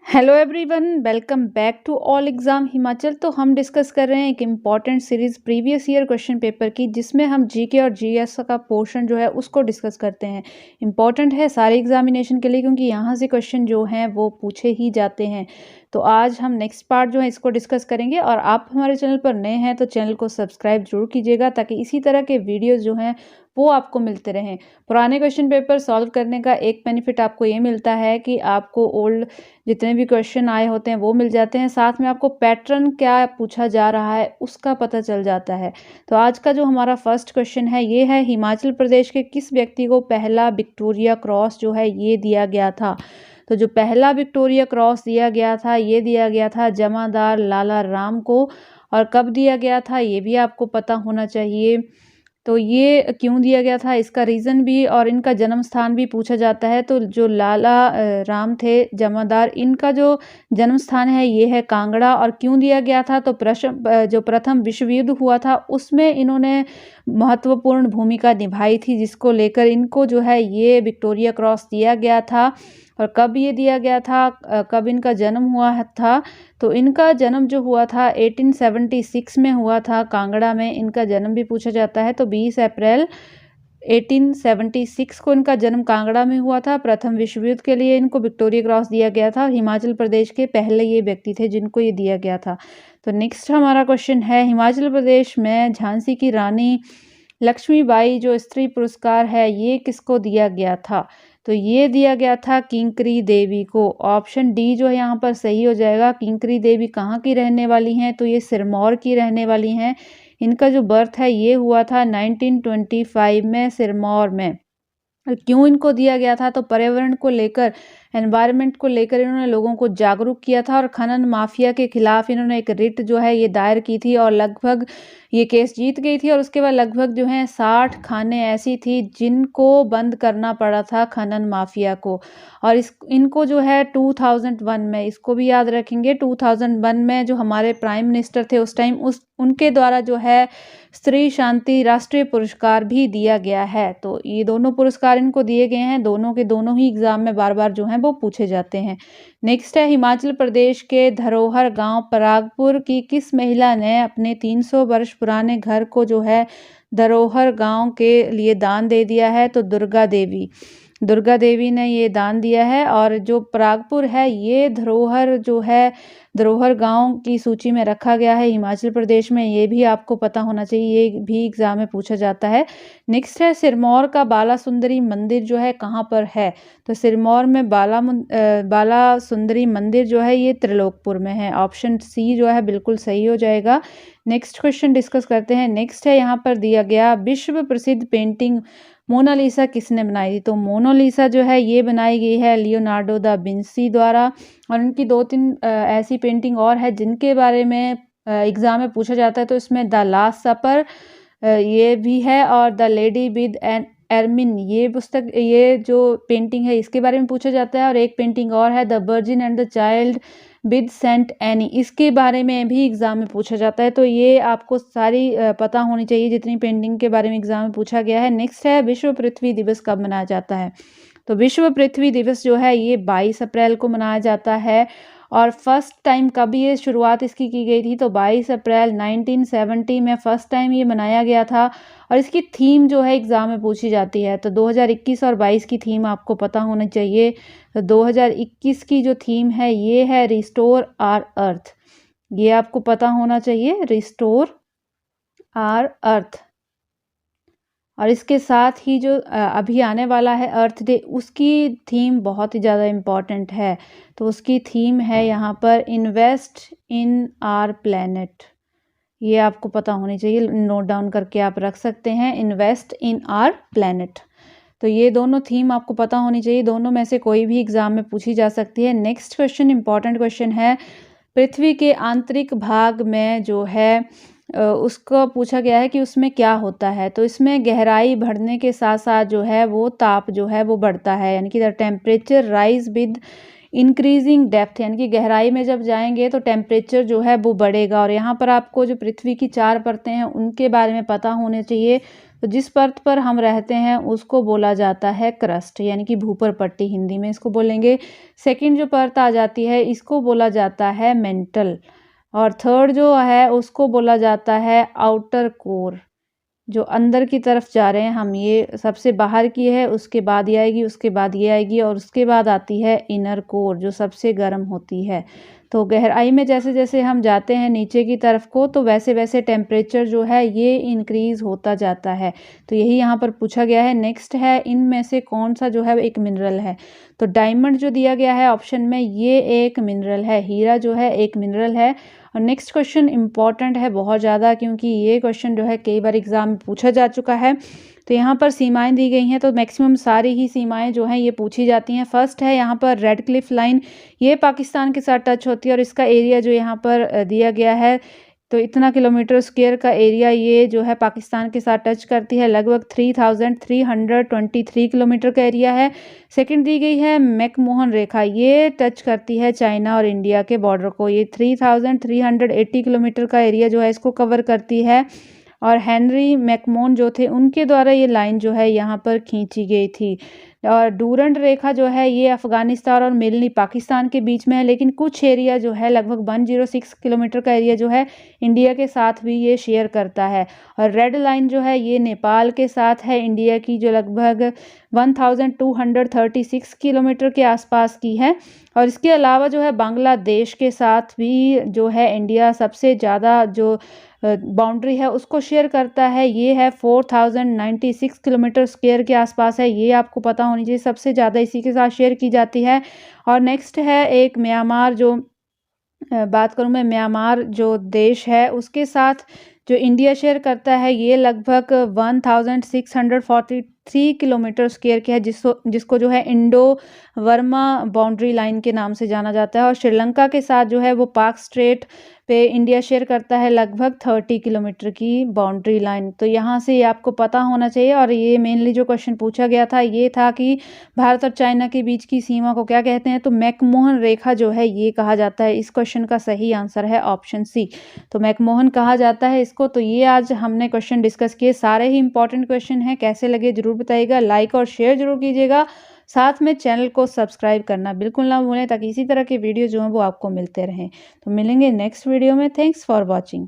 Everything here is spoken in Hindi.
Hello everyone, welcome back to all exam Himachal. तो हम डिस्कस कर रहे हैं एक important series previous year question paper की, जिसमें हम जीके और जीएस का पोर्शन जो है उसको डिस्कस करते हैं। इम्पॉर्टेंट है सारे एग्जामिनेशन के लिए, क्योंकि यहाँ से क्वेश्चन जो हैं वो पूछे ही जाते हैं। तो आज हम नेक्स्ट पार्ट जो है इसको डिस्कस करेंगे। और आप हमारे चैनल पर नए हैं तो चैनल को सब्सक्राइब जरूर कीजिएगा, ताकि इसी तरह के वीडियोज़ जो हैं वो आपको मिलते रहें। पुराने क्वेश्चन पेपर सॉल्व करने का एक बेनिफिट आपको ये मिलता है कि आपको ओल्ड जितने भी क्वेश्चन आए होते हैं वो मिल जाते हैं, साथ में आपको पैटर्न क्या पूछा जा रहा है उसका पता चल जाता है। तो आज का जो हमारा फर्स्ट क्वेश्चन है ये है, हिमाचल प्रदेश के किस व्यक्ति को पहला विक्टोरिया क्रॉस जो है ये दिया गया था। तो जो पहला विक्टोरिया क्रॉस दिया गया था ये दिया गया था जमादार लाला राम को। और कब दिया गया था ये भी आपको पता होना चाहिए। तो ये क्यों दिया गया था इसका रीज़न भी और इनका जन्म स्थान भी पूछा जाता है। तो जो लाला राम थे जमादार, इनका जो जन्म स्थान है ये है कांगड़ा। और क्यों दिया गया था, तो जो प्रथम विश्व युद्ध हुआ था उसमें इन्होंने महत्वपूर्ण भूमिका निभाई थी, जिसको लेकर इनको जो है ये विक्टोरिया क्रॉस दिया गया था। और कब ये दिया गया था, कब इनका जन्म हुआ था, तो इनका जन्म जो हुआ था 1876 में हुआ था कांगड़ा में। इनका जन्म भी पूछा जाता है। तो 20 अप्रैल 1876 को इनका जन्म कांगड़ा में हुआ था। प्रथम विश्व युद्ध के लिए इनको विक्टोरिया क्रॉस दिया गया था। हिमाचल प्रदेश के पहले ये व्यक्ति थे जिनको ये दिया गया था। तो नेक्स्ट हमारा क्वेश्चन है, हिमाचल प्रदेश में झांसी की रानी लक्ष्मीबाई जो स्त्री पुरस्कार है ये किसको दिया गया था। तो ये दिया गया था किंकरी देवी को। ऑप्शन डी जो है यहाँ पर सही हो जाएगा। किंकरी देवी कहाँ की रहने वाली हैं, तो ये सिरमौर की रहने वाली हैं। इनका जो बर्थ है ये हुआ था 1925 में सिरमौर में। और क्यों इनको दिया गया था, तो पर्यावरण को लेकर, एनवायरनमेंट को लेकर इन्होंने लोगों को जागरूक किया था। और खनन माफिया के खिलाफ इन्होंने एक रिट जो है ये दायर की थी, और लगभग ये केस जीत गई थी। और उसके बाद लगभग जो है 60 खानें ऐसी थी जिनको बंद करना पड़ा था खनन माफिया को। और इनको जो है 2001 में, इसको भी याद रखेंगे, 2001 में जो हमारे प्राइम मिनिस्टर थे उस टाइम, उनके द्वारा जो है स्त्री शांति राष्ट्रीय पुरस्कार भी दिया गया है। तो ये दोनों पुरस्कार इनको दिए गए हैं। दोनों के दोनों ही एग्जाम में बार बार जो हैं वो पूछे जाते हैं। नेक्स्ट है, हिमाचल प्रदेश के धरोहर गांव परागपुर की किस महिला ने अपने 300 वर्ष पुराने घर को जो है धरोहर गांव के लिए दान दे दिया है। तो दुर्गा देवी ने ये दान दिया है। और जो परागपुर है ये धरोहर गांव की सूची में रखा गया है हिमाचल प्रदेश में। ये भी आपको पता होना चाहिए, ये भी एग्जाम में पूछा जाता है। नेक्स्ट है, सिरमौर का बाला सुंदरी मंदिर जो है कहाँ पर है। तो सिरमौर में बाला सुंदरी मंदिर जो है ये त्रिलोकपुर में है। ऑप्शन सी जो है बिल्कुल सही हो जाएगा। नेक्स्ट क्वेश्चन डिस्कस करते हैं। नेक्स्ट है, यहाँ पर दिया गया विश्व प्रसिद्ध पेंटिंग मोनालिसा किसने बनाई थी। तो मोनालिसा जो है ये बनाई गई है लियोनार्डो दा विंसी द्वारा। और उनकी 2-3 ऐसी पेंटिंग और है जिनके बारे में एग्जाम में पूछा जाता है। तो इसमें द लास्ट सपर ये भी है, और द लेडी विद एन एरमिन ये जो पेंटिंग है इसके बारे में पूछा जाता है। और एक पेंटिंग और है the Virgin and the Child with Saint Anne, इसके बारे में भी एग्जाम में पूछा जाता है। तो ये आपको सारी पता होनी चाहिए जितनी पेंटिंग के बारे में एग्जाम में पूछा गया है। नेक्स्ट है, विश्व पृथ्वी दिवस कब मनाया जाता है। तो विश्व पृथ्वी दिवस जो है ये 22 अप्रैल को मनाया जाता है। और फर्स्ट टाइम कब ये शुरुआत इसकी की गई थी, तो 22 अप्रैल 1970 में फर्स्ट टाइम ये मनाया गया था। और इसकी थीम जो है एग्जाम में पूछी जाती है। तो 2021 और 22 की थीम आपको पता होनी चाहिए। तो 2021 की जो थीम है ये है रिस्टोर आर अर्थ। ये आपको पता होना चाहिए, रिस्टोर आर अर्थ। और इसके साथ ही जो अभी आने वाला है अर्थ डे, उसकी थीम बहुत ही ज़्यादा इम्पॉर्टेंट है। तो उसकी थीम है यहाँ पर इन्वेस्ट इन आर प्लैनेट। ये आपको पता होनी चाहिए, नोट डाउन करके आप रख सकते हैं, इन्वेस्ट इन आर प्लैनेट। तो ये दोनों थीम आपको पता होनी चाहिए, दोनों में से कोई भी एग्जाम में पूछी जा सकती है। नेक्स्ट क्वेश्चन इंपॉर्टेंट क्वेश्चन है, पृथ्वी के आंतरिक भाग में जो है उसको पूछा गया है कि उसमें क्या होता है। तो इसमें गहराई बढ़ने के साथ साथ जो है वो ताप जो है वो बढ़ता है, यानी कि the temperature rise with increasing depth यानी कि गहराई में जब जाएंगे तो टेम्परेचर जो है वो बढ़ेगा। और यहाँ पर आपको जो पृथ्वी की 4 परतें हैं उनके बारे में पता होने चाहिए। तो जिस परत पर हम रहते हैं उसको बोला जाता है क्रस्ट यानी कि भूपर पट्टी, हिंदी में इसको बोलेंगे। सेकंड जो परत आ जाती है इसको बोला जाता है मेंटल, और थर्ड जो है उसको बोला जाता है आउटर कोर। जो अंदर की तरफ जा रहे हैं हम, ये सबसे बाहर की है, उसके बाद ये आएगी, उसके बाद ये आएगी, और उसके बाद आती है इनर कोर जो सबसे गर्म होती है। तो गहराई में जैसे जैसे हम जाते हैं नीचे की तरफ को, तो वैसे वैसे टेम्परेचर जो है ये इंक्रीज होता जाता है। तो यही यहाँ पर पूछा गया है। नेक्स्ट है, इनमें से कौन सा जो है एक मिनरल है। तो डायमंड जो दिया गया है ऑप्शन में, ये एक मिनरल है। हीरा जो है एक मिनरल है। और नेक्स्ट क्वेश्चन इंपॉर्टेंट है बहुत ज़्यादा, क्योंकि ये क्वेश्चन जो है कई बार एग्जाम में पूछा जा चुका है। तो यहाँ पर सीमाएं दी गई हैं, तो मैक्सिमम सारी ही सीमाएं जो हैं ये पूछी जाती हैं। फर्स्ट है यहाँ पर रेड क्लिफ लाइन, ये पाकिस्तान के साथ टच होती है, और इसका एरिया जो यहाँ पर दिया गया है, तो इतना किलोमीटर स्क्वायर का एरिया ये जो है पाकिस्तान के साथ टच करती है। लगभग 3323 किलोमीटर का एरिया है। सेकंड दी गई है मैकमोहन रेखा, ये टच करती है चाइना और इंडिया के बॉर्डर को। ये 3380 किलोमीटर का एरिया जो है इसको कवर करती है। और हेनरी मैकमोहन जो थे उनके द्वारा ये लाइन जो है यहाँ पर खींची गई थी। और डूरंड रेखा जो है ये अफगानिस्तान और मिलनी पाकिस्तान के बीच में है, लेकिन कुछ एरिया जो है लगभग 106 किलोमीटर का एरिया जो है इंडिया के साथ भी ये शेयर करता है। और रेड लाइन जो है ये नेपाल के साथ है इंडिया की, जो लगभग 1236 किलोमीटर के आसपास की है। और इसके अलावा जो है बांग्लादेश के साथ भी जो है इंडिया सबसे ज़्यादा जो बाउंड्री है उसको शेयर करता है। ये है 4096 किलोमीटर स्क्वायर के आसपास है। ये आपको पता होनी चाहिए, सबसे ज़्यादा इसी के साथ शेयर की जाती है। और नेक्स्ट है एक म्यांमार, जो बात करूँ मैं, म्यांमार जो देश है उसके साथ जो इंडिया शेयर करता है ये लगभग 1643 किलोमीटर स्क्वायर के है, जिसको जो है इंडो वर्मा बाउंड्री लाइन के नाम से जाना जाता है। और श्रीलंका के साथ जो है वो पाक स्ट्रेट पे इंडिया शेयर करता है लगभग 30 किलोमीटर की बाउंड्री लाइन। तो यहाँ से ये आपको पता होना चाहिए। और ये मेनली जो क्वेश्चन पूछा गया था ये था कि भारत और चाइना के बीच की सीमा को क्या कहते हैं, तो मैकमोहन रेखा जो है ये कहा जाता है। इस क्वेश्चन का सही आंसर है ऑप्शन सी, तो मैकमोहन कहा जाता है इसको। तो ये आज हमने क्वेश्चन डिस्कस किए, सारे ही इंपॉर्टेंट क्वेश्चन हैं। कैसे लगे जरूर बताइएगा, लाइक और शेयर जरूर कीजिएगा, साथ में चैनल को सब्सक्राइब करना बिल्कुल ना भूलें, ताकि इसी तरह के वीडियो जो हैं वो आपको मिलते रहें। तो मिलेंगे नेक्स्ट वीडियो में। Thanks for watching.